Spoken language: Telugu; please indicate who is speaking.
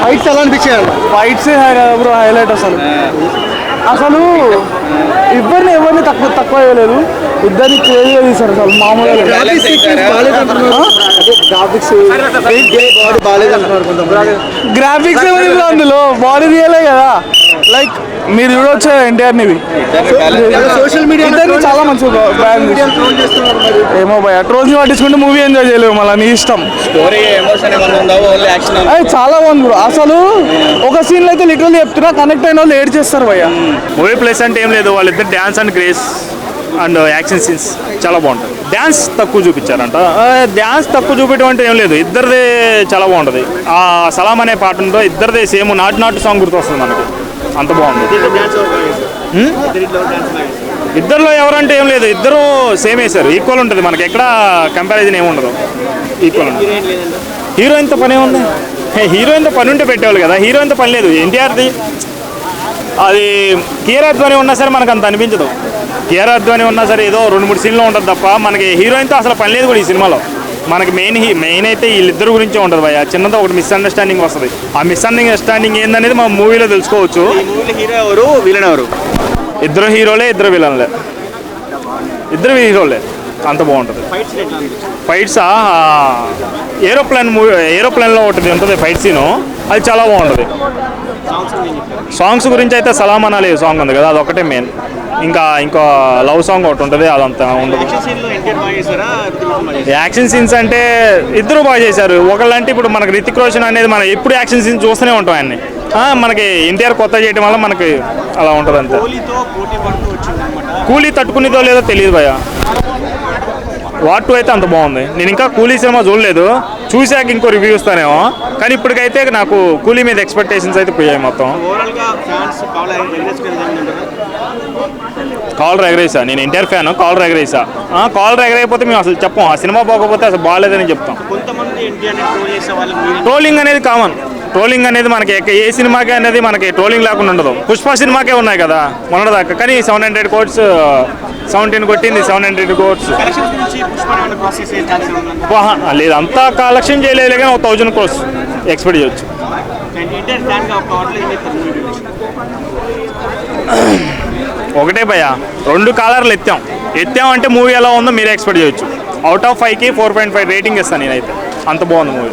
Speaker 1: ఫైట్స్ ఎలా అనిపించాయి?
Speaker 2: ఫైట్స్ బ్రో హైలైట్ అసలు. అసలు ఎవరిని తక్కువ వేయలేదు, ఇద్దరిని క్రేజీగా తీశారు అసలు మామూలుగా. గ్రాఫిక్స్ అందులో బాడీ రియలే కదా. లైక్ మీరు చూడొచ్చు ఎన్టీఆర్ నివి
Speaker 1: సోషల్ మీడియా
Speaker 2: చాలా మంచిగా ఏమో భయ ట్రోల్స్ పట్టించుకుంటే మూవీ ఎంజాయ్ చేయలేవు, మళ్ళీ నీ ఇష్టం. అది చాలా బాగుంది బ్రో. అసలు ఒక సీన్లో అయితే లిటరల్లీ చెప్తున్నా కనెక్ట్ అయిన వాళ్ళు ఏడ్ చేస్తారు భయ్య.
Speaker 3: మూవీ ప్లేస్ అంటే ఏం లేదు, వాళ్ళిద్దరు dance and grace and action scenes చాలా బాగుంటుంది. డ్యాన్స్ తక్కువ చూపించారంట, డ్యాన్స్ తక్కువ చూపించడం అంటే ఏం లేదు, ఇద్దరిదే చాలా బాగుంటుంది. ఆ సలాం అనే పాట ఉందో ఇద్దరిదే సేమ్ నాటు సాంగ్ గుర్తొస్తుంది మనకి, అంత బాగుంది. ఇద్దరిలో ఎవరంటే ఏం లేదు, ఇద్దరు సేమ్ వేశారు, ఈక్వల్ ఉంటుంది మనకి, ఎక్కడ కంపారిజన్ ఏమి ఉండదు, ఈక్వల్ ఉంటుంది. హీరోయిన్తో పని ఏముంది, హీరోయిన్తో పని ఉంటే పెట్టేవాళ్ళు కదా, హీరోయిన్తో పని లేదు. ఎన్టీఆర్ది అది కీరా ధ్వని ఉన్నా సరే మనకు అంత అనిపించదు, కీరా ధ్వని ఉన్నా సరే ఏదో 2-3 సీన్లో ఉంటుంది తప్ప మనకి హీరోయిన్తో అసలు పని లేదు కూడా ఈ సినిమాలో. మనకి మెయిన్ అయితే వీళ్ళిద్దరు గురించే ఉంటుంది భయ. చిన్నదో ఒకటి మిస్అండర్స్టాండింగ్ వస్తుంది, ఆ మిస్అండర్స్టాండింగ్ ఏందనేది మనం మూవీలో తెలుసుకోవచ్చు.
Speaker 1: హీరో ఎవరు, విలన్ ఎవరు?
Speaker 3: ఇద్దరు హీరోలే, ఇద్దరు విలన్లే, ఇద్దరు హీరోలే, అంత బాగుంటుంది. ఫైట్సా ఏరోప్లేన్లో ఒకటి ఉంటుంది ఫైట్ సీను, అది చాలా బాగుంటుంది. సాంగ్స్ గురించి అయితే సలాం అనాలి సాంగ్ ఉంది కదా, అదొకటే మెయిన్. ఇంకా లవ్ సాంగ్ ఒకటి ఉంటుంది, అదంతా ఉండదు. యాక్షన్ సీన్స్ అంటే ఇద్దరు బాగా చేశారు. ఒకళ్ళంటే ఇప్పుడు మనకి రితిక్ రోషన్ అనేది మనం ఎప్పుడు యాక్షన్ సీన్స్ చూస్తూనే ఉంటాం ఆయన్ని. మనకి ఎన్టీఆర్ కొత్త చేయడం వల్ల మనకి అలా ఉంటుంది అంతే. కూలీ తట్టుకునేదో లేదో తెలియదు భయ. వార్ 2 అయితే అంత బాగుంది. నేను ఇంకా కూలీ సినిమా చూడలేదు, చూశాక ఇంకో రివ్యూ ఇస్తానేమో, కానీ ఇప్పటికైతే నాకు కూలీ మీద ఎక్స్పెక్టేషన్స్ అయితే పోయాయి మొత్తం. కాలర్ ఎగరేసా, నేను ఎన్టీఆర్ ఫ్యాన్, కాలర్ ఎగరేసా. కాలర్ ఎగరైపోతే మేము అసలు చెప్పం, ఆ సినిమా పోకపోతే అసలు బాగాలేదని చెప్తాం. ట్రోలింగ్ అనేది కామన్, ట్రోలింగ్ అనేది మనకి ఏ సినిమాకి అనేది మనకి ట్రోలింగ్ లేకుండా ఉండదు. పుష్ప సినిమాకే ఉన్నాయి కదా మొన్నదాకా, కానీ 700 crores 17 కొట్టింది, 700 crores లేదు, అంతా కలెక్షన్ చేయలేదు కానీ 1000 crores ఎక్స్పెక్ట్ చేయొచ్చు. ఒకటే భయ, 2 కాలర్లు ఎత్తామంటే మూవీ ఎలా ఉందో మీరే ఎక్స్పెక్ట్ చేయొచ్చు. అవుట్ ఆఫ్ 5కి 4.5 రేటింగ్ ఇస్తాను నేనైతే, అంత బాగుంది మూవీ.